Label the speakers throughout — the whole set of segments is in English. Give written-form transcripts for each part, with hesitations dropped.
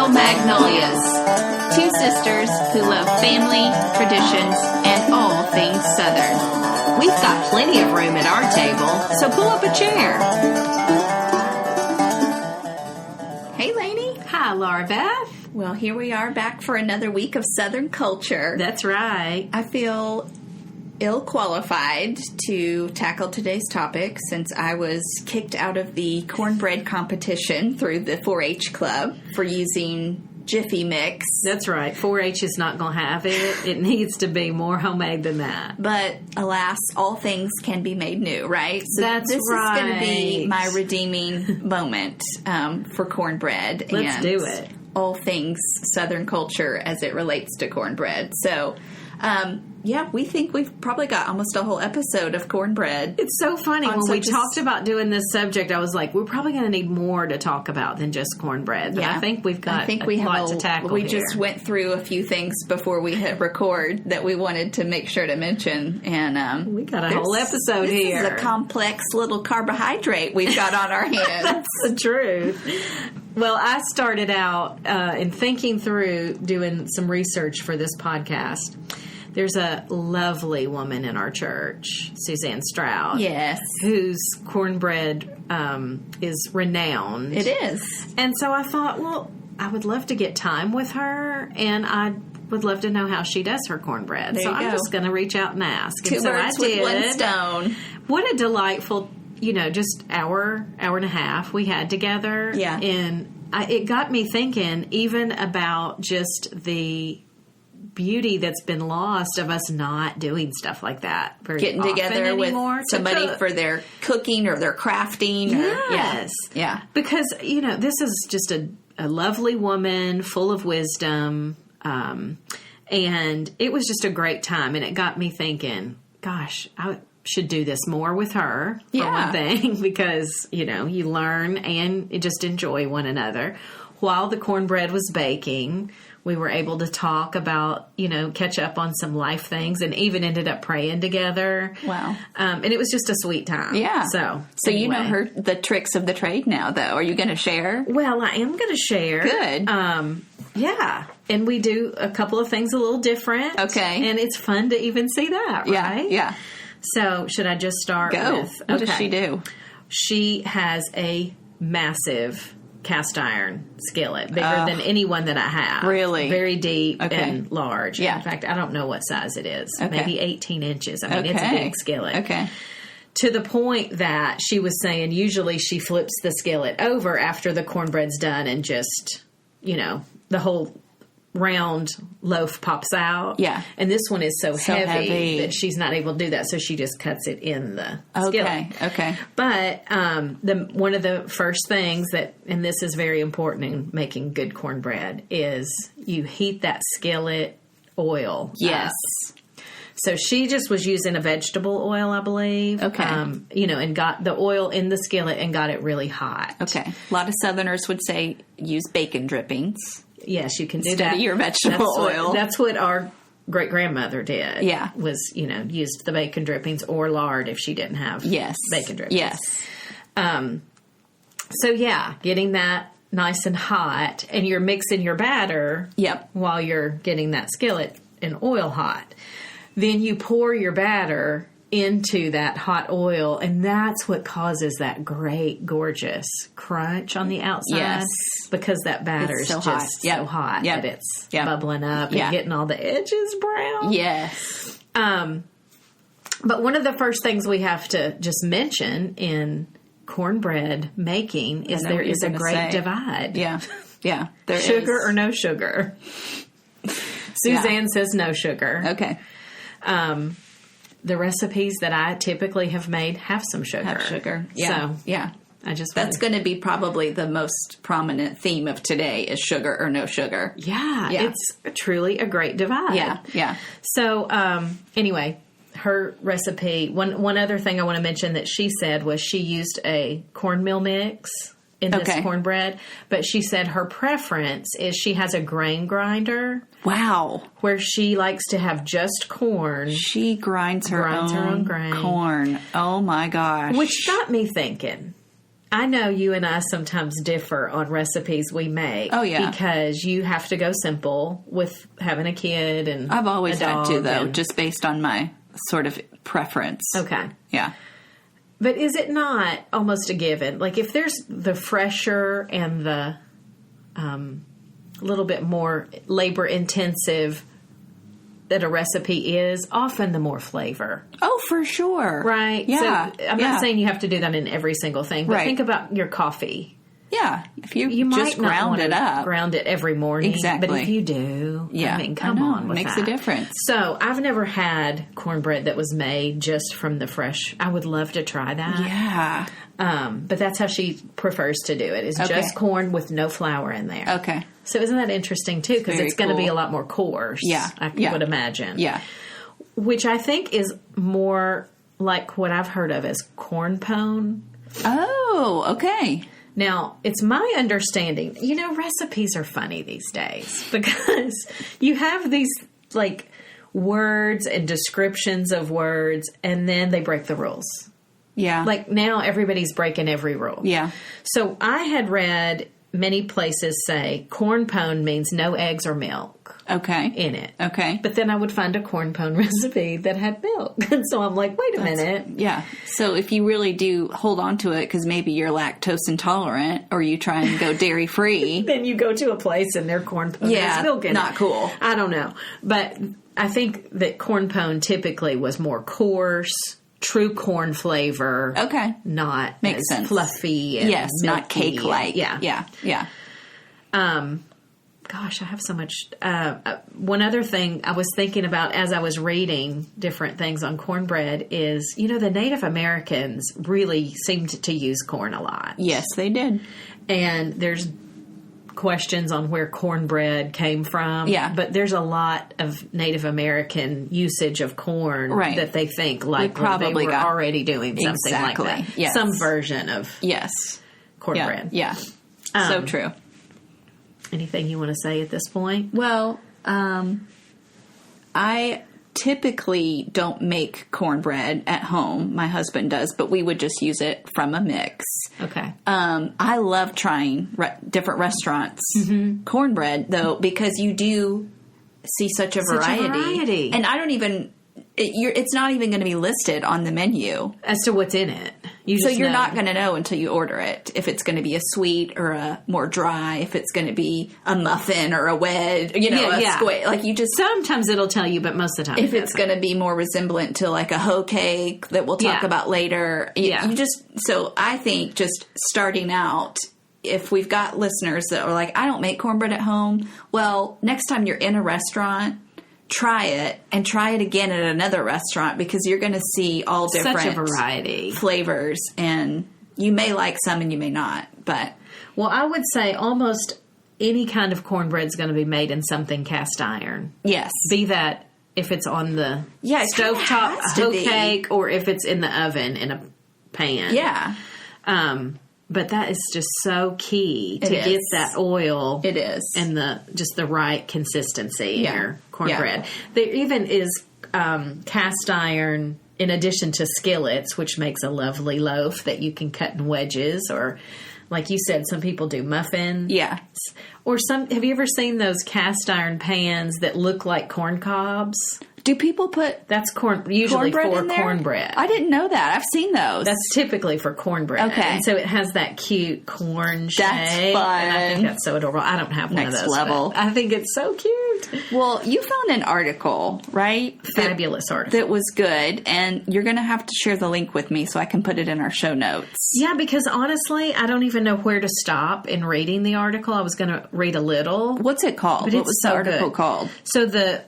Speaker 1: Little Magnolias. Two sisters who love family, traditions, and all things Southern. We've got plenty of room at our table, so pull up a chair. Hey, Lainey.
Speaker 2: Hi, Laura Beth.
Speaker 1: Well, here we are back for another week of Southern culture.
Speaker 2: That's right.
Speaker 1: I feel ill-qualified to tackle today's topic since I was kicked out of the cornbread competition through the 4-H club for using Jiffy Mix.
Speaker 2: That's right. 4-H is not going to have it. It needs to be more homemade than that.
Speaker 1: But alas, all things can be made new, right? So
Speaker 2: That's
Speaker 1: this
Speaker 2: right.
Speaker 1: is going to be my redeeming moment for cornbread.
Speaker 2: Let's do it.
Speaker 1: All things Southern culture as it relates to cornbread. So, yeah, we think we've probably got almost a whole episode of cornbread.
Speaker 2: It's so funny. When we talked about doing this subject, I was like, we're probably going to need more to talk about than just cornbread. But yeah. I think we've got a lot to tackle
Speaker 1: We
Speaker 2: here.
Speaker 1: just went through a few things before we hit record that we wanted to make sure to mention. And
Speaker 2: we got a whole episode here.
Speaker 1: This is a complex little carbohydrate we've got on our hands.
Speaker 2: That's the truth. Well, I started out in thinking through doing some research for this podcast. There's a lovely woman in our church, Suzanne Stroud.
Speaker 1: Yes.
Speaker 2: Whose cornbread is renowned.
Speaker 1: It is.
Speaker 2: And so I thought, well, I would love to get time with her, and I would love to know how she does her cornbread. So I'm just going to reach out and ask.
Speaker 1: Two birds with one stone.
Speaker 2: What a delightful, just hour and a half we had together.
Speaker 1: Yeah.
Speaker 2: And it got me thinking even about just the beauty that's been lost of us not doing stuff like that very
Speaker 1: getting together
Speaker 2: anymore
Speaker 1: with somebody for their cooking or their crafting.
Speaker 2: Yes.
Speaker 1: Yeah.
Speaker 2: Because, this is just a lovely woman full of wisdom. And it was just a great time. And it got me thinking, gosh, I should do this more with her, for one thing, because, you learn and you just enjoy one another. While the cornbread was baking, we were able to talk about, catch up on some life things, and even ended up praying together.
Speaker 1: Wow.
Speaker 2: And it was just a sweet time.
Speaker 1: Yeah.
Speaker 2: So
Speaker 1: anyway. You know the tricks of the trade now, though. Are you going to share?
Speaker 2: Well, I am going to share.
Speaker 1: Good.
Speaker 2: Yeah. And we do a couple of things a little different.
Speaker 1: Okay.
Speaker 2: And it's fun to even see that, right?
Speaker 1: Yeah.
Speaker 2: So should I just start with...
Speaker 1: What does she do?
Speaker 2: She has a massive cast iron skillet, bigger than any one that I have.
Speaker 1: Really?
Speaker 2: Very deep and large.
Speaker 1: Yeah.
Speaker 2: In fact, I don't know what size it is.
Speaker 1: Okay.
Speaker 2: Maybe 18 inches. I mean, it's a big skillet.
Speaker 1: Okay.
Speaker 2: To the point that she was saying usually she flips the skillet over after the cornbread's done and just, the whole round loaf pops out.
Speaker 1: Yeah.
Speaker 2: And this one is so heavy that she's not able to do that, so she just cuts it in the skillet.
Speaker 1: Okay.
Speaker 2: But one of the first things and this is very important in making good cornbread, is you heat that skillet oil.
Speaker 1: Yes.
Speaker 2: So she just was using a vegetable oil, I believe.
Speaker 1: Okay.
Speaker 2: And got the oil in the skillet and got it really hot.
Speaker 1: Okay. A lot of Southerners would say use bacon drippings.
Speaker 2: Yes, you can do
Speaker 1: Instead
Speaker 2: that.
Speaker 1: Of your vegetable oil.
Speaker 2: That's what our great-grandmother did.
Speaker 1: Yeah.
Speaker 2: Was, used the bacon drippings or lard if she didn't have bacon drippings.
Speaker 1: Yes.
Speaker 2: So, getting that nice and hot, and you're mixing your batter while you're getting that skillet and oil hot. Then you pour your batter into that hot oil, and that's what causes that great, gorgeous crunch on the outside.
Speaker 1: Yes.
Speaker 2: Because that batter is so hot that it's bubbling up and getting all the edges brown.
Speaker 1: Yes.
Speaker 2: But one of the first things we have to just mention in cornbread making is there is a great divide.
Speaker 1: Yeah. Yeah. There
Speaker 2: sugar
Speaker 1: is.
Speaker 2: or no sugar. Suzanne says no sugar.
Speaker 1: Okay.
Speaker 2: The recipes that I typically have made have some sugar.
Speaker 1: Have sugar. Yeah.
Speaker 2: So,
Speaker 1: that's going to be probably the most prominent theme of today is sugar or no sugar.
Speaker 2: Yeah. It's truly a great divide.
Speaker 1: Yeah.
Speaker 2: So, anyway, her recipe, one other thing I want to mention that she said was she used a cornmeal mix in this cornbread, but she said her preference is she has a grain grinder.
Speaker 1: Wow.
Speaker 2: Where she likes to have just corn.
Speaker 1: She grinds her own
Speaker 2: grain.
Speaker 1: Corn. Oh, my gosh.
Speaker 2: Which got me thinking, I know you and I sometimes differ on recipes we make.
Speaker 1: Oh, yeah.
Speaker 2: Because you have to go simple with having a kid and
Speaker 1: I've always
Speaker 2: a
Speaker 1: had
Speaker 2: dog
Speaker 1: to, though,
Speaker 2: and-
Speaker 1: just based on my sort of preference.
Speaker 2: Okay.
Speaker 1: Yeah.
Speaker 2: But is it not almost a given? Like, if there's the fresher and the little bit more labor-intensive that a recipe is, often the more flavor.
Speaker 1: Oh, for sure.
Speaker 2: Right?
Speaker 1: Yeah.
Speaker 2: So, I'm not saying you have to do that in every single thing, but
Speaker 1: Right.
Speaker 2: think about your coffee.
Speaker 1: Yeah. If you
Speaker 2: You
Speaker 1: just
Speaker 2: might not
Speaker 1: ground
Speaker 2: want
Speaker 1: it
Speaker 2: to
Speaker 1: up.
Speaker 2: ground it every morning.
Speaker 1: Exactly.
Speaker 2: But if you do,
Speaker 1: Yeah.
Speaker 2: I mean,
Speaker 1: I
Speaker 2: come
Speaker 1: know.
Speaker 2: on with
Speaker 1: Makes
Speaker 2: that.
Speaker 1: a difference.
Speaker 2: So, I've never had cornbread that was made just from the fresh. I would love to try that.
Speaker 1: Yeah.
Speaker 2: But that's how she prefers to do it, is
Speaker 1: Okay.
Speaker 2: just corn with no flour in there.
Speaker 1: Okay.
Speaker 2: So isn't that interesting, too? Because
Speaker 1: Very
Speaker 2: it's going to be
Speaker 1: cool.
Speaker 2: a lot more coarse,
Speaker 1: Yeah.
Speaker 2: I
Speaker 1: Yeah.
Speaker 2: would imagine.
Speaker 1: Yeah.
Speaker 2: Which I think is more like what I've heard of as corn pone.
Speaker 1: Oh, okay.
Speaker 2: Now, it's my understanding, recipes are funny these days because you have these, like, words and descriptions of words, and then they break the rules.
Speaker 1: Yeah.
Speaker 2: Like, now everybody's breaking every rule.
Speaker 1: Yeah.
Speaker 2: So I had read many places say corn pone means no eggs or milk
Speaker 1: Okay.
Speaker 2: in it.
Speaker 1: Okay.
Speaker 2: But then I would find a corn pone recipe that had milk. And so I'm like, wait a minute.
Speaker 1: Yeah. So if you really do hold on to it because maybe you're lactose intolerant or you try and go dairy free.
Speaker 2: Then you go to a place and their corn pone has milk in it.
Speaker 1: not cool.
Speaker 2: I don't know. But I think that corn pone typically was more coarse, true corn flavor.
Speaker 1: Okay.
Speaker 2: Not
Speaker 1: Makes
Speaker 2: as
Speaker 1: sense.
Speaker 2: fluffy and
Speaker 1: Yes, not
Speaker 2: milky.
Speaker 1: cake-like.
Speaker 2: Yeah.
Speaker 1: Yeah. Yeah.
Speaker 2: Gosh, I have so much. One other thing I was thinking about as I was reading different things on cornbread is, the Native Americans really seemed to use corn a lot.
Speaker 1: Yes, they did.
Speaker 2: And there's questions on where cornbread came from.
Speaker 1: Yeah.
Speaker 2: But there's a lot of Native American usage of corn
Speaker 1: Right.
Speaker 2: that they think like
Speaker 1: probably
Speaker 2: they were
Speaker 1: got-
Speaker 2: already doing something
Speaker 1: Exactly.
Speaker 2: like that.
Speaker 1: Yes.
Speaker 2: Some version of
Speaker 1: Yes.
Speaker 2: cornbread.
Speaker 1: Yeah. So true.
Speaker 2: Anything you want to say at this point?
Speaker 1: Well, I typically don't make cornbread at home. My husband does, but we would just use it from a mix.
Speaker 2: Okay.
Speaker 1: I love trying different restaurants' cornbread, though, because you do see such a variety. And I don't even... it's not even going to be listed on the menu.
Speaker 2: As to what's in it.
Speaker 1: So you're not going to know until you order it if it's going to be a sweet or a more dry, if it's going to be a muffin or a wedge, square. Like you just...
Speaker 2: Sometimes it'll tell you, but most of the time
Speaker 1: If it's going to be more resemblant to like a hoe cake that we'll talk about later. You just... So I think just starting out, if we've got listeners that are like, I don't make cornbread at home, well, next time you're in a restaurant, try it and try it again at another restaurant because you're going to see all different
Speaker 2: such a variety
Speaker 1: flavors, and you may like some and you may not. But
Speaker 2: well, I would say almost any kind of cornbread is going to be made in something cast iron.
Speaker 1: yes,
Speaker 2: Be that if it's on the
Speaker 1: it kinda
Speaker 2: stovetop
Speaker 1: has to
Speaker 2: hoe
Speaker 1: be.
Speaker 2: cake or if it's in the oven in a pan.
Speaker 1: yeah,
Speaker 2: But that is just so key to
Speaker 1: It
Speaker 2: get
Speaker 1: is.
Speaker 2: that oil.
Speaker 1: it is.
Speaker 2: And the right consistency
Speaker 1: Yeah.
Speaker 2: in your cornbread.
Speaker 1: Yeah.
Speaker 2: There even is cast iron in addition to skillets, which makes a lovely loaf that you can cut in wedges, or like you said, some people do muffins.
Speaker 1: Yeah.
Speaker 2: Or have you ever seen those cast iron pans that look like corn cobs?
Speaker 1: Do people put
Speaker 2: That's usually
Speaker 1: cornbread
Speaker 2: for
Speaker 1: in there?
Speaker 2: cornbread.
Speaker 1: I didn't know that. I've seen those.
Speaker 2: That's typically for cornbread.
Speaker 1: Okay.
Speaker 2: And so it has that cute corn shape.
Speaker 1: That's fun.
Speaker 2: And I think that's so adorable. I don't have one
Speaker 1: Next
Speaker 2: of those.
Speaker 1: level.
Speaker 2: But I think it's so cute.
Speaker 1: Well, you found an article, right?
Speaker 2: Fabulous article.
Speaker 1: That was good, and you're going to have to share the link with me so I can put it in our show notes.
Speaker 2: Yeah, because honestly, I don't even know where to stop in reading the article. I was going to read a little.
Speaker 1: What's it called?
Speaker 2: But
Speaker 1: What
Speaker 2: it's
Speaker 1: was the
Speaker 2: so
Speaker 1: article
Speaker 2: good.
Speaker 1: called?
Speaker 2: So the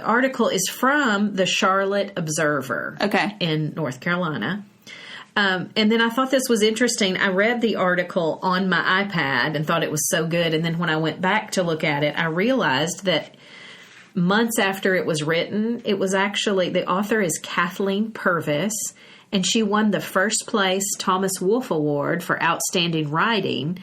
Speaker 2: article is from the Charlotte Observer in North Carolina. And then I thought this was interesting. I read the article on my iPad and thought it was so good. And then when I went back to look at it, I realized that months after it was written, it was actually, the author is Kathleen Purvis, and she won the first place Thomas Wolfe Award for Outstanding Writing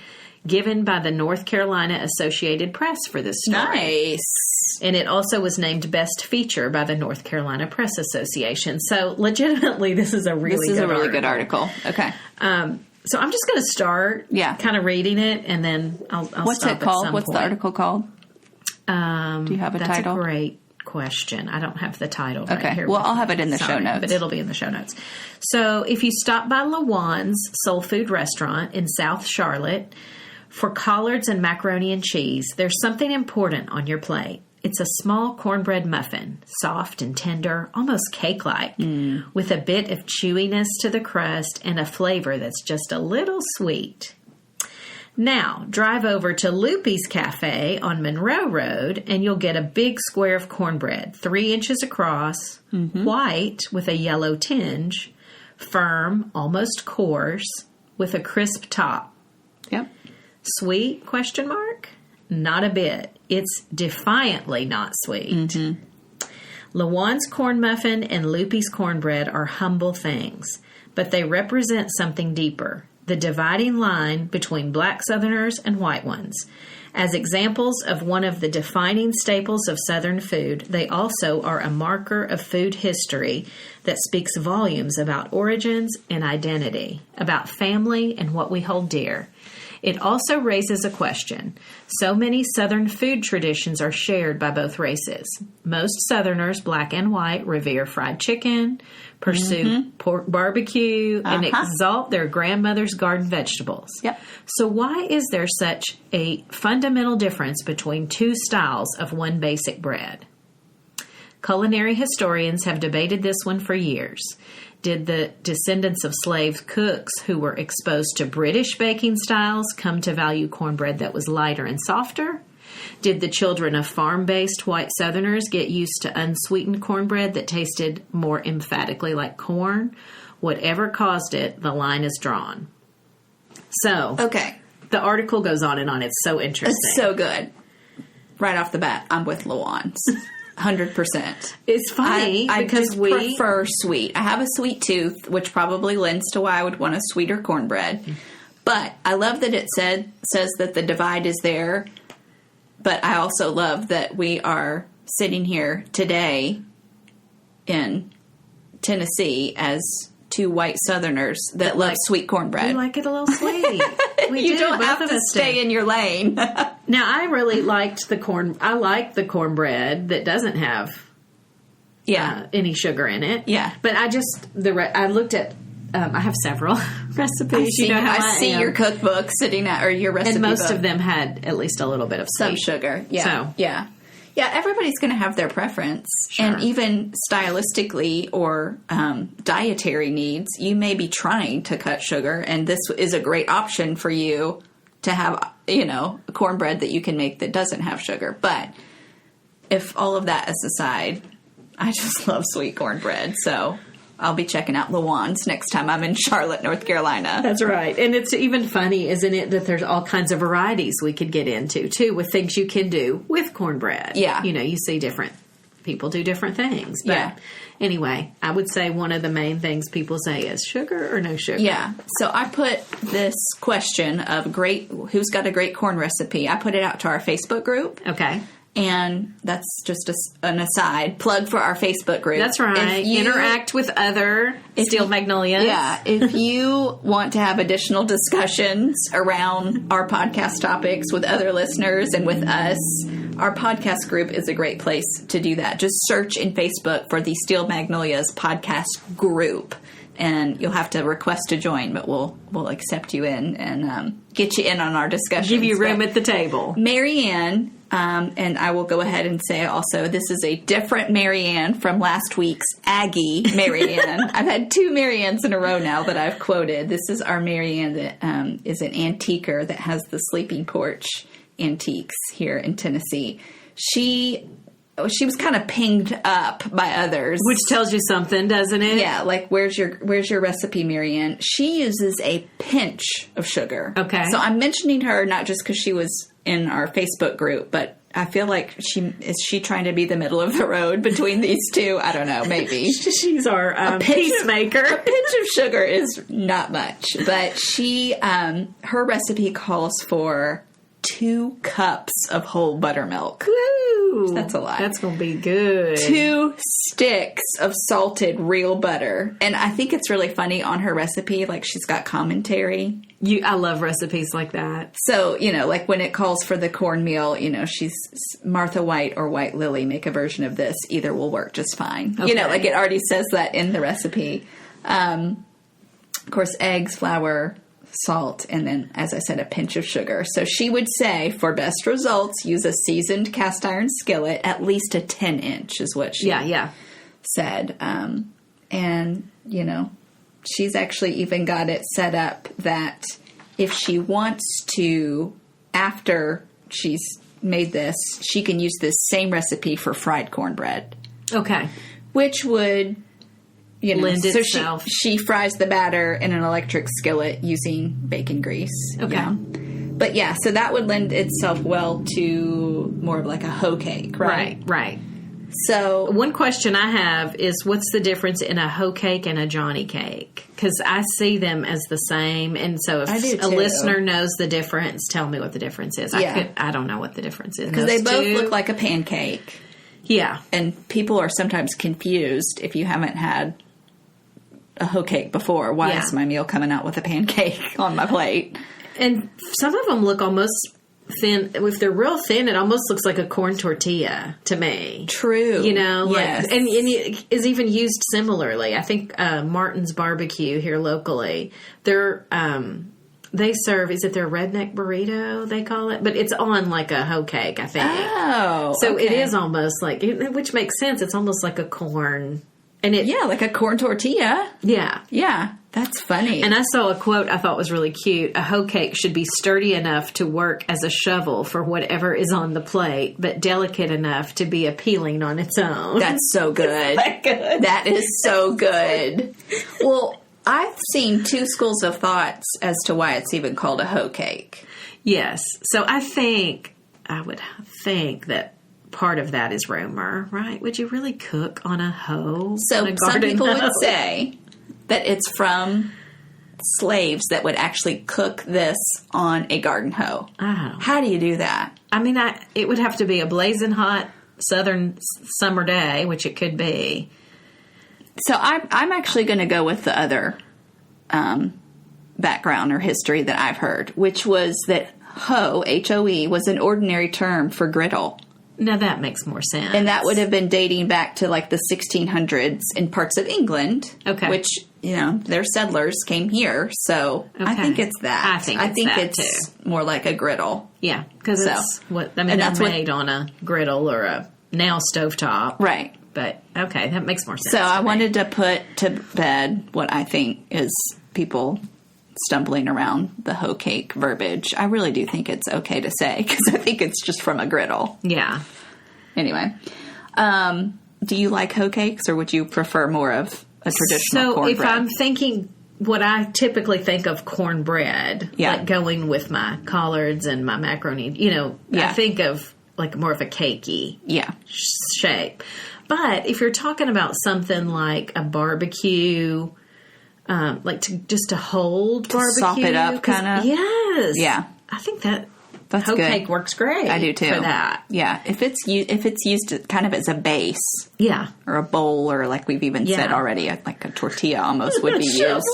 Speaker 2: given by the North Carolina Associated Press for this story.
Speaker 1: Nice.
Speaker 2: And it also was named Best Feature by the North Carolina Press Association. So legitimately, this is a really good
Speaker 1: good article. Okay.
Speaker 2: So I'm just going to start kind of reading it, and then I'll
Speaker 1: What's
Speaker 2: stop
Speaker 1: it called?
Speaker 2: at some
Speaker 1: What's
Speaker 2: point.
Speaker 1: the article called? Do you have a
Speaker 2: That's
Speaker 1: title?
Speaker 2: a great question. I don't have the title right
Speaker 1: Okay.
Speaker 2: here.
Speaker 1: Well, I'll have it in the show notes.
Speaker 2: But it'll be in the show notes. So if you stop by LeJuan's Soul Food Restaurant in South Charlotte for collards and macaroni and cheese, there's something important on your plate. It's a small cornbread muffin, soft and tender, almost cake-like, with a bit of chewiness to the crust and a flavor that's just a little sweet. Now, drive over to Loopy's Cafe on Monroe Road, and you'll get a big square of cornbread, 3 inches across, white with a yellow tinge, firm, almost coarse, with a crisp top.
Speaker 1: Yep.
Speaker 2: Sweet, question mark? Not a bit. It's defiantly not sweet. LeJuan's corn muffin and Loopy's cornbread are humble things, but they represent something deeper, the dividing line between black Southerners and white ones. As examples of one of the defining staples of Southern food, they also are a marker of food history that speaks volumes about origins and identity, about family and what we hold dear. It also raises a question. So many Southern food traditions are shared by both races. Most Southerners, black and white, revere fried chicken, pursue pork barbecue, and exalt their grandmother's garden vegetables.
Speaker 1: Yep.
Speaker 2: So why is there such a fundamental difference between two styles of one basic bread? Culinary historians have debated this one for years. Did the descendants of slave cooks who were exposed to British baking styles come to value cornbread that was lighter and softer? Did the children of farm-based white Southerners get used to unsweetened cornbread that tasted more emphatically like corn? Whatever caused it, the line is drawn. So,
Speaker 1: Okay.
Speaker 2: the article goes on and on. It's so interesting.
Speaker 1: It's so good. Right off the bat, I'm with LeJuan's. 100%.
Speaker 2: It's funny
Speaker 1: I
Speaker 2: because
Speaker 1: just
Speaker 2: we
Speaker 1: prefer sweet. I have a sweet tooth, which probably lends to why I would want a sweeter cornbread. But I love that it says that the divide is there. But I also love that we are sitting here today in Tennessee as two white Southerners that love sweet cornbread.
Speaker 2: we like it a little sweet.
Speaker 1: You don't have to stay in your lane.
Speaker 2: Now, I really liked the corn. I like the cornbread that doesn't have any sugar in it.
Speaker 1: Yeah.
Speaker 2: But I just I looked at. I have several recipes.
Speaker 1: I see your cookbook sitting at, or your recipe
Speaker 2: and most
Speaker 1: book.
Speaker 2: of them had at least a little bit of
Speaker 1: Some
Speaker 2: sweet.
Speaker 1: sugar. Yeah.
Speaker 2: So.
Speaker 1: Yeah. Yeah, everybody's going to have their preference.
Speaker 2: Sure.
Speaker 1: And even stylistically or dietary needs, you may be trying to cut sugar, and this is a great option for you to have, a cornbread that you can make that doesn't have sugar. But if all of that is aside, I just love sweet cornbread, so I'll be checking out LeJuan's next time I'm in Charlotte, North Carolina.
Speaker 2: That's right. And it's even funny, isn't it, that there's all kinds of varieties we could get into, too, with things you can do with cornbread.
Speaker 1: Yeah.
Speaker 2: You see different people do different things. But anyway, I would say one of the main things people say is sugar or no sugar.
Speaker 1: Yeah. So I put this question of who's got a great corn recipe. I put it out to our Facebook group.
Speaker 2: Okay.
Speaker 1: And that's just an aside. Plug for our Facebook group.
Speaker 2: That's right. Interact with other Steel Magnolias.
Speaker 1: Yeah. If you want to have additional discussions around our podcast topics with other listeners and with us, our podcast group is a great place to do that. Just search in Facebook for the Steel Magnolias podcast group. And you'll have to request to join, but we'll accept you in and get you in on our discussions.
Speaker 2: Give you room at the table.
Speaker 1: Marianne, and I will go ahead and say also, this is a different Marianne from last week's Aggie Marianne. I've had two Mariannes in a row now that I've quoted. This is our Marianne that is an antiquer that has the sleeping porch antiques here in Tennessee. She was kind of pinged up by others.
Speaker 2: Which tells you something, doesn't it?
Speaker 1: Yeah, like, where's your recipe, Marianne? She uses a pinch of sugar.
Speaker 2: Okay.
Speaker 1: So I'm mentioning her not just because she was in our Facebook group, but I feel like is she trying to be the middle of the road between these two? I don't know, maybe.
Speaker 2: She's our peacemaker.
Speaker 1: A pinch of sugar is not much, but her recipe calls for 2 cups of whole buttermilk.
Speaker 2: Woo!
Speaker 1: That's a lot.
Speaker 2: That's going to be good.
Speaker 1: 2 sticks of salted real butter. And I think it's really funny on her recipe, like she's got commentary.
Speaker 2: I love recipes like that.
Speaker 1: So, like when it calls for the cornmeal, she's Martha White or White Lily make a version of this. Either will work just fine.
Speaker 2: Okay.
Speaker 1: Like it already says that in the recipe. Of course, eggs, flour, salt, and then, as I said, a pinch of sugar. So she would say, for best results, use a seasoned cast iron skillet, at least a 10-inch is what she said. And, she's actually even got it set up that if she wants to, after she's made this, she can use this same recipe for fried cornbread.
Speaker 2: Okay.
Speaker 1: Which would...
Speaker 2: lend itself.
Speaker 1: So she fries the batter in an electric skillet using bacon grease.
Speaker 2: Okay.
Speaker 1: Yeah. But yeah, so that would lend itself well to more of like a hoe cake, right?
Speaker 2: Right.
Speaker 1: So
Speaker 2: one question I have is, what's the difference in a hoe cake and a Johnny cake? Because I see them as the same, and so if a listener knows the difference, tell me what the difference is.
Speaker 1: Yeah.
Speaker 2: I don't know what the difference is.
Speaker 1: Because they both look like a pancake.
Speaker 2: Yeah.
Speaker 1: And people are sometimes confused if you haven't had a hoe cake before. Why is my meal coming out with a pancake on my plate?
Speaker 2: And some of them look almost thin. If they're real thin, it almost looks like a corn tortilla to me.
Speaker 1: True.
Speaker 2: Yes. And it is even used similarly. I think Martin's Barbecue here locally, they serve, is it their redneck burrito, they call it? But it's on like a hoe cake, I think.
Speaker 1: Oh,
Speaker 2: so it is almost like, which makes sense. It's almost like a corn. And
Speaker 1: like a corn tortilla.
Speaker 2: Yeah.
Speaker 1: Yeah, that's funny.
Speaker 2: And I saw a quote I thought was really cute. A hoe cake should be sturdy enough to work as a shovel for whatever is on the plate, but delicate enough to be appealing on its own.
Speaker 1: That's so good.
Speaker 2: Isn't that good?
Speaker 1: That is so good. Well, I've seen 2 schools of thoughts as to why it's even called a hoe cake.
Speaker 2: Yes. So I would think that part of that is rumor, right? Would you really cook on a hoe?
Speaker 1: So some people would say that it's from slaves that would actually cook this on a garden hoe.
Speaker 2: Oh.
Speaker 1: How do you do that?
Speaker 2: I mean, it would have to be a blazing hot southern summer day, which it could be.
Speaker 1: So I'm actually going to go with the other background or history that I've heard, which was that hoe, H-O-E, was an ordinary term for griddle.
Speaker 2: Now that makes more sense.
Speaker 1: And that would have been dating back to like the 1600s in parts of England. Okay. Which, their settlers came here. So I think it's that.
Speaker 2: I think it's
Speaker 1: too. More like a griddle.
Speaker 2: Yeah. Because that's made on a griddle or a now stovetop.
Speaker 1: Right.
Speaker 2: But, okay, that makes more sense.
Speaker 1: So I wanted to put to bed what I think is people stumbling around the hoe cake verbiage. I really do think it's okay to say, because I think it's just from a griddle.
Speaker 2: Yeah.
Speaker 1: Anyway, do you like hoe cakes, or would you prefer more of a traditional cornbread?
Speaker 2: So if I'm thinking what I typically think of cornbread, like going with my collards and my macaroni, I think of like more of a cakey shape. But if you're talking about something like a barbecue, like to hold barbecue,
Speaker 1: sop it up, kind of.
Speaker 2: Yes,
Speaker 1: yeah.
Speaker 2: I think that's hoe
Speaker 1: good.
Speaker 2: Cake works great.
Speaker 1: I do too.
Speaker 2: For that,
Speaker 1: yeah. If it's used kind of as a base, or a bowl, or like we've even said already, like a tortilla almost would be used.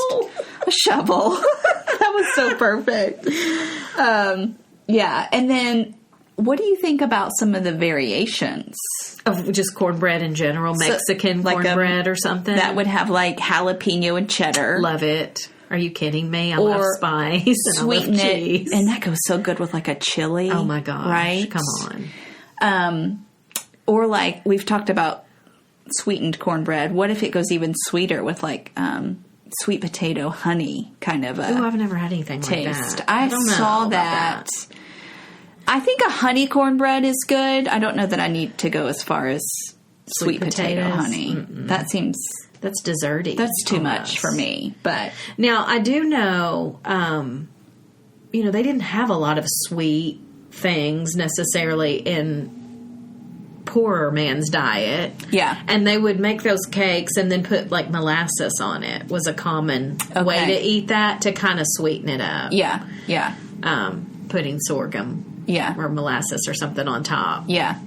Speaker 1: A shovel. That was so perfect. And then. What do you think about some of the variations?
Speaker 2: Of just cornbread in general? Mexican cornbread or something? That
Speaker 1: would have like jalapeno and cheddar.
Speaker 2: Love it. Are you kidding me? I love spice and
Speaker 1: sweeten
Speaker 2: I love cheese.
Speaker 1: It. And that goes so good with like a chili.
Speaker 2: Oh my gosh.
Speaker 1: Right?
Speaker 2: Come on.
Speaker 1: Or like we've talked about sweetened cornbread. What if it goes even sweeter with like sweet potato honey kind of a
Speaker 2: I've never had anything
Speaker 1: taste.
Speaker 2: Like that.
Speaker 1: I saw that. I think a honey cornbread is good. I don't know that I need to go as far as sweet potato honey. Mm-mm.
Speaker 2: That's desserty.
Speaker 1: That's too much for me. But
Speaker 2: now I do know, they didn't have a lot of sweet things necessarily in poorer man's diet.
Speaker 1: Yeah.
Speaker 2: And they would make those cakes and then put like molasses on it was a common way to eat that to kind of sweeten it up.
Speaker 1: Yeah. Yeah.
Speaker 2: Putting sorghum
Speaker 1: Yeah.
Speaker 2: or molasses or something on top.
Speaker 1: Yeah.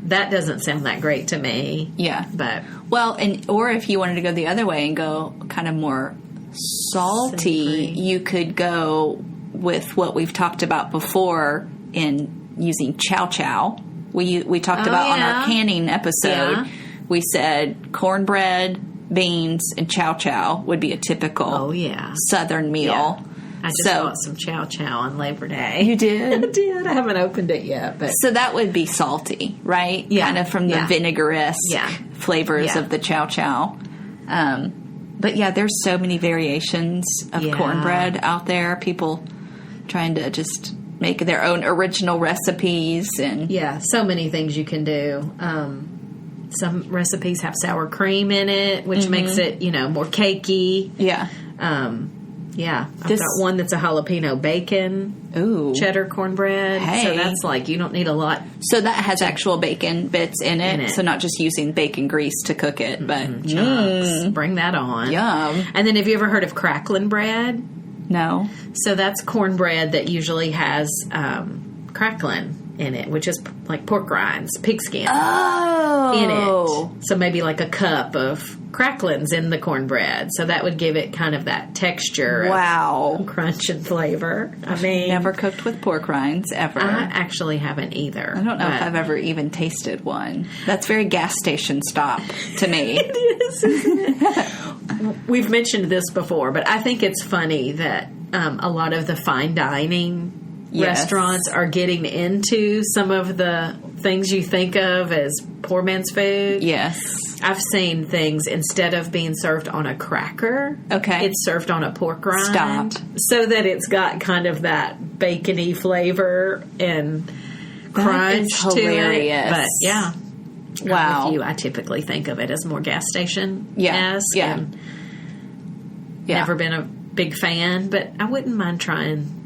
Speaker 2: That doesn't sound that great to me.
Speaker 1: Yeah.
Speaker 2: But
Speaker 1: Well, or if you wanted to go the other way and go kind of more salty,
Speaker 2: Savory.
Speaker 1: you could go with what we've talked about before in using chow chow. We talked about on our canning episode.
Speaker 2: Yeah.
Speaker 1: We said cornbread, beans, and chow chow would be a typical Southern meal.
Speaker 2: Yeah. I just bought some chow chow on Labor Day.
Speaker 1: You did?
Speaker 2: I did. I haven't opened it yet. But
Speaker 1: So that would be salty, right?
Speaker 2: Yeah.
Speaker 1: Kind of from the vinegar-esque flavors of the chow chow. But yeah, there's so many variations of cornbread out there. People trying to just make their own original recipes. And
Speaker 2: so many things you can do. Some recipes have sour cream in it, which makes it, more cakey.
Speaker 1: Yeah.
Speaker 2: I've got one that's a jalapeno bacon cheddar cornbread.
Speaker 1: Hey.
Speaker 2: So that's like, you don't need a lot.
Speaker 1: So that has actual bacon bits in it. So not just using bacon grease to cook it, but
Speaker 2: Chunks. Bring that on.
Speaker 1: Yum.
Speaker 2: And then have you ever heard of crackling bread?
Speaker 1: No.
Speaker 2: So that's cornbread that usually has crackling in it, which is like pork rinds, pig skin in it. So maybe like a cup of cracklings in the cornbread. So that would give it kind of that texture of crunch and flavor. I mean,
Speaker 1: never cooked with pork rinds ever.
Speaker 2: I actually haven't either.
Speaker 1: I don't know if I've ever even tasted one. That's very gas station stop to me.
Speaker 2: It is, isn't it? We've mentioned this before, but I think it's funny that a lot of the fine dining restaurants are getting into some of the things you think of as poor man's food.
Speaker 1: Yes.
Speaker 2: I've seen things, instead of being served on a cracker, it's served on a pork rind. So that it's got kind of that bacony flavor and crunch to it. But yeah.
Speaker 1: Wow.
Speaker 2: With you, I typically think of it as more gas station.
Speaker 1: Yeah.
Speaker 2: And never been a big fan, but I wouldn't mind trying,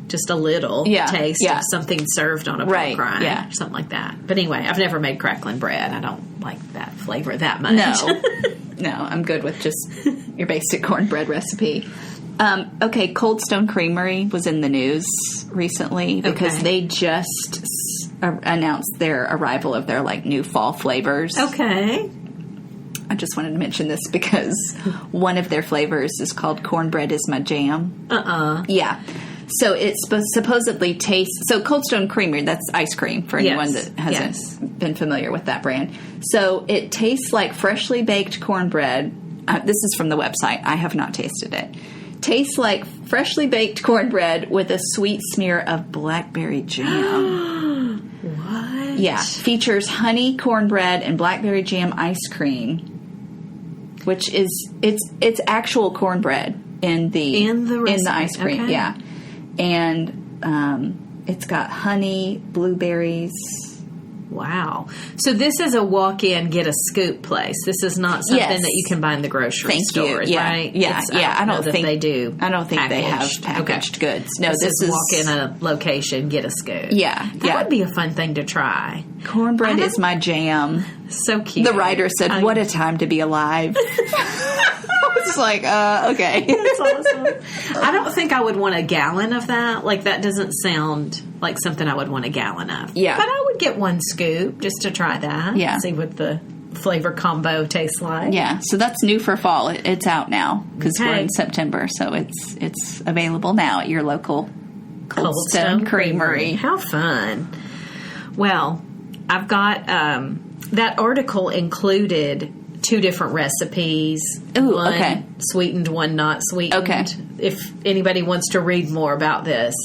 Speaker 2: just a little taste of something served on a pork rind or something like that. But anyway, I've never made crackling bread. I don't like that flavor that much.
Speaker 1: No, I'm good with just your basic cornbread recipe. Cold Stone Creamery was in the news recently because they just announced their arrival of their new fall flavors.
Speaker 2: Okay.
Speaker 1: I just wanted to mention this because one of their flavors is called Cornbread is My Jam. Yeah. So it supposedly tastes... So Cold Stone Creamery, that's ice cream for anyone that hasn't been familiar with that brand. So it tastes like freshly baked cornbread. This is from the website. I have not tasted it. Tastes like freshly baked cornbread with a sweet smear of blackberry jam.
Speaker 2: What?
Speaker 1: Yeah. Features honey, cornbread, and blackberry jam ice cream, which is... It's actual cornbread in the ice cream.
Speaker 2: Okay.
Speaker 1: Yeah. And it's got honey, blueberries.
Speaker 2: Wow. So this is a walk-in, get a scoop place. This is not something that you can buy in the grocery stores, right?
Speaker 1: Yeah, I don't think
Speaker 2: they do.
Speaker 1: I don't think they have packaged goods. No, this is
Speaker 2: walk in a location, get a scoop.
Speaker 1: Yeah,
Speaker 2: that would be a fun thing to try.
Speaker 1: Cornbread is my jam.
Speaker 2: So cute.
Speaker 1: The writer said, "What a time to be alive." I was like, okay.
Speaker 2: That's awesome. I don't think I would want a gallon of that. Like, that doesn't sound like something I would want a gallon of.
Speaker 1: Yeah.
Speaker 2: But I would get one scoop just to try that.
Speaker 1: Yeah.
Speaker 2: See what the flavor combo tastes like.
Speaker 1: Yeah. So that's new for fall. It's out now because we're in September. So it's available now at your local Cold Stone Creamery.
Speaker 2: How fun. Well, I've got that article included 2 different recipes.
Speaker 1: Ooh,
Speaker 2: one sweetened, one not sweetened.
Speaker 1: Okay.
Speaker 2: If anybody wants to read more about this,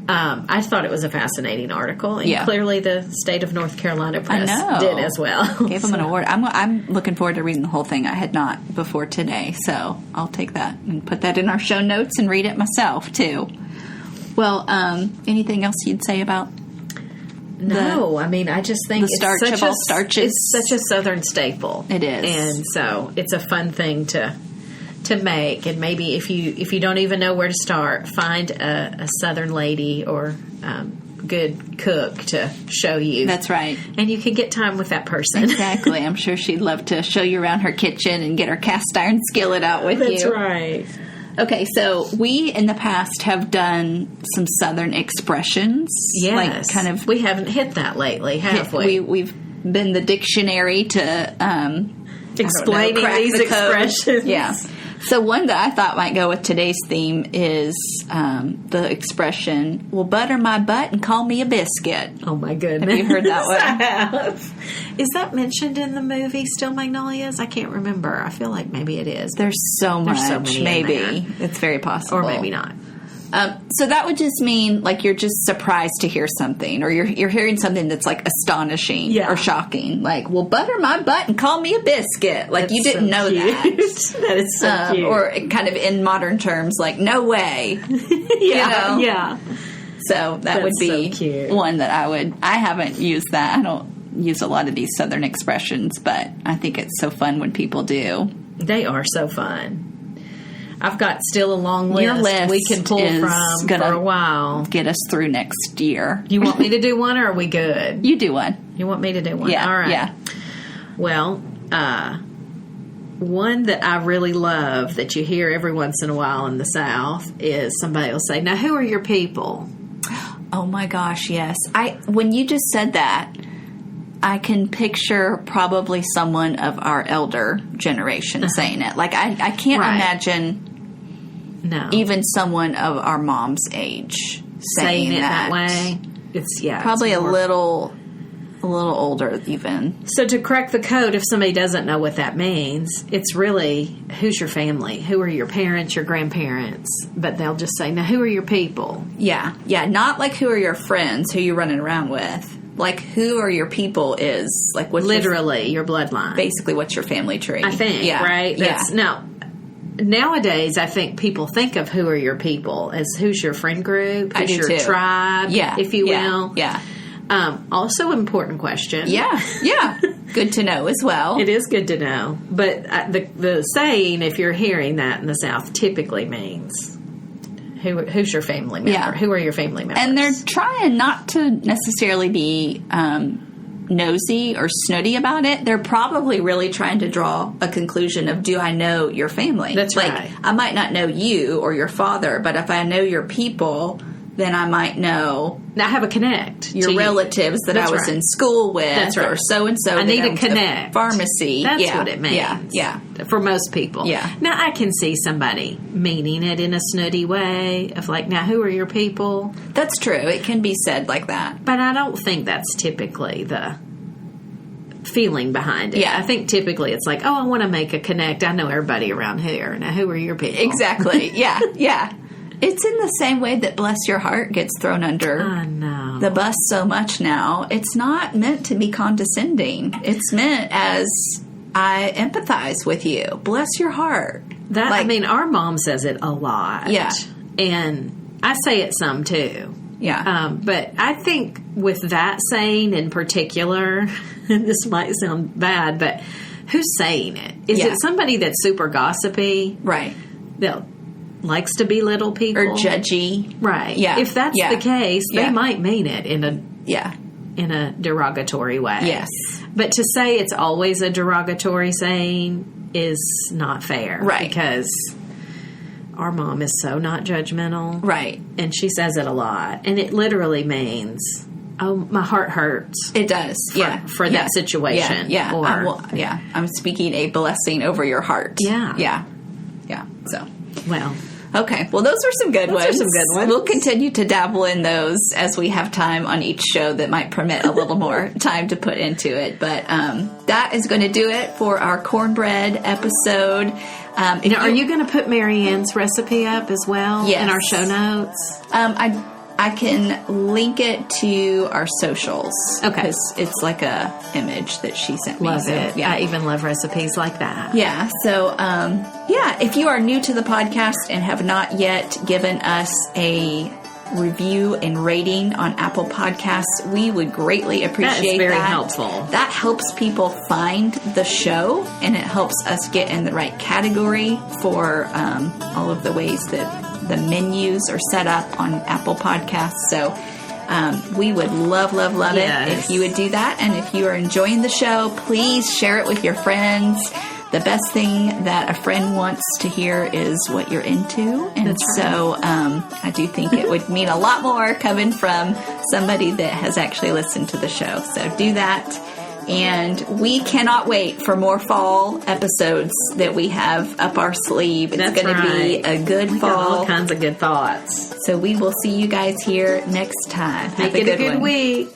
Speaker 2: I thought it was a fascinating article, and clearly the state of North Carolina Press did as well.
Speaker 1: Gave them an award. I'm looking forward to reading the whole thing. I had not before today, so I'll take that and put that in our show notes and read it myself too. Well, anything else you'd say about?
Speaker 2: No, I mean, I just think
Speaker 1: the starch of all starches.
Speaker 2: It's such a Southern staple.
Speaker 1: It is,
Speaker 2: and so it's a fun thing to make. And maybe if you don't even know where to start, find a Southern lady or good cook to show you.
Speaker 1: That's right,
Speaker 2: and you can get time with that person.
Speaker 1: Exactly. I'm sure she'd love to show you around her kitchen and get her cast iron skillet out with you.
Speaker 2: That's right.
Speaker 1: Okay, so we in the past have done some Southern expressions.
Speaker 2: Yes.
Speaker 1: Like kind of.
Speaker 2: We haven't hit that lately, have we?
Speaker 1: We've been the dictionary to
Speaker 2: explaining these expressions.
Speaker 1: Yeah. So one that I thought might go with today's theme is the expression, well, butter my butt and call me a biscuit.
Speaker 2: Oh, my goodness.
Speaker 1: Have you heard that one?
Speaker 2: I have. Is that mentioned in the movie Still Magnolias? I can't remember. I feel like maybe it is.
Speaker 1: There's so much.
Speaker 2: so many
Speaker 1: maybe. It's very possible.
Speaker 2: Or maybe not.
Speaker 1: So that would just mean like you're just surprised to hear something, or you're hearing something that's like astonishing or shocking. Like, well, butter my butt and call me a biscuit. Like you didn't know that.
Speaker 2: That is so cute.
Speaker 1: Or kind of in modern terms, like no way.
Speaker 2: Yeah, yeah.
Speaker 1: So that would be
Speaker 2: so cute.
Speaker 1: one that I haven't used that. I don't use a lot of these Southern expressions, but I think it's so fun when people do.
Speaker 2: They are so fun. I've got still a long list,
Speaker 1: Your list
Speaker 2: we can pull from for a while.
Speaker 1: Get us through next year.
Speaker 2: You want me to do one, or are we good?
Speaker 1: You do one.
Speaker 2: You want me to do one?
Speaker 1: Yeah.
Speaker 2: All right.
Speaker 1: Yeah.
Speaker 2: Well, one that I really love that you hear every once in a while in the South is somebody will say, "Now, who are your people?"
Speaker 1: Oh my gosh, yes. When you just said that, I can picture probably someone of our elder generation saying it. Like I can't imagine.
Speaker 2: No.
Speaker 1: Even someone of our mom's age saying
Speaker 2: it that way. It's
Speaker 1: probably
Speaker 2: it's
Speaker 1: a little older even.
Speaker 2: So to crack the code, if somebody doesn't know what that means, it's really who's your family, who are your parents, your grandparents, but they'll just say, now who are your people?
Speaker 1: Yeah, not like who are your friends, who you're running around with. Like who are your people is like what
Speaker 2: literally your bloodline.
Speaker 1: Basically, what's your family tree?
Speaker 2: I think right. Now. Nowadays, I think people think of who are your people as who's your friend group, who's your tribe, if you will.
Speaker 1: Yeah.
Speaker 2: Also, important question.
Speaker 1: Yeah. Good to know as well.
Speaker 2: It is good to know. But the saying, if you're hearing that in the South, typically means who's your family member?
Speaker 1: Yeah.
Speaker 2: Who are your family members?
Speaker 1: And they're trying not to necessarily be nosy or snooty about it. They're probably really trying to draw a conclusion of, do I know your family?
Speaker 2: That's right.
Speaker 1: I might not know you or your father, but if I know your people, then I might know.
Speaker 2: Now I have a connect.
Speaker 1: Your relatives that I was in school with.
Speaker 2: That's right.
Speaker 1: Or so-and-so.
Speaker 2: I need a connect.
Speaker 1: Pharmacy.
Speaker 2: That's what it means.
Speaker 1: Yeah.
Speaker 2: For most people.
Speaker 1: Yeah.
Speaker 2: Now I can see somebody meaning it in a snooty way of like, now who are your people?
Speaker 1: That's true. It can be said like that.
Speaker 2: But I don't think that's typically the feeling behind it.
Speaker 1: Yeah.
Speaker 2: I think typically it's like, oh, I want to make a connect. I know everybody around here. Now who are your people?
Speaker 1: Exactly. Yeah. It's in the same way that bless your heart gets thrown under the bus so much now. It's not meant to be condescending. It's meant as I empathize with you. Bless your heart.
Speaker 2: Our mom says it a lot.
Speaker 1: Yeah.
Speaker 2: And I say it some too.
Speaker 1: Yeah.
Speaker 2: But I think with that saying in particular, and this might sound bad, but who's saying it? Is it somebody that's super gossipy?
Speaker 1: Right.
Speaker 2: That likes to belittle people?
Speaker 1: Or judgy.
Speaker 2: Right.
Speaker 1: Yeah.
Speaker 2: If that's the case, they might mean it in a derogatory way.
Speaker 1: Yes.
Speaker 2: But to say it's always a derogatory saying is not fair.
Speaker 1: Right.
Speaker 2: Because our mom is so not judgmental.
Speaker 1: Right.
Speaker 2: And she says it a lot. And it literally means, oh, my heart hurts.
Speaker 1: It does.
Speaker 2: For that situation.
Speaker 1: Yeah.
Speaker 2: Or,
Speaker 1: I'm speaking a blessing over your heart.
Speaker 2: Yeah.
Speaker 1: Yeah. So.
Speaker 2: Well.
Speaker 1: Okay. Well, those are some good ones.
Speaker 2: We'll
Speaker 1: continue to dabble in those as we have time on each show that might permit a little more time to put into it. But that is going to do it for our cornbread episode.
Speaker 2: Now, are you going to put Mary Ann's recipe up as well in our show notes?
Speaker 1: I can link it to our socials.
Speaker 2: Okay.
Speaker 1: Because it's like a image that she sent me.
Speaker 2: Love it. Yeah. I even love recipes like that.
Speaker 1: Yeah. So, if you are new to the podcast and have not yet given us a review and rating on Apple Podcasts, we would greatly appreciate that.
Speaker 2: That is very helpful.
Speaker 1: That helps people find the show, and it helps us get in the right category for all of the ways that the menus are set up on Apple Podcasts. So we would love it if you would do that. And if you are enjoying the show, please share it with your friends. the best thing that a friend wants to hear is what you're into. And
Speaker 2: That's
Speaker 1: so I do think it would mean a lot more coming from somebody that has actually listened to the show. So do that. And we cannot wait for more fall episodes that we have up our sleeve. It's going to be a good
Speaker 2: we
Speaker 1: fall.
Speaker 2: Got all kinds of good thoughts.
Speaker 1: So we will see you guys here next time.
Speaker 2: Make it a good week.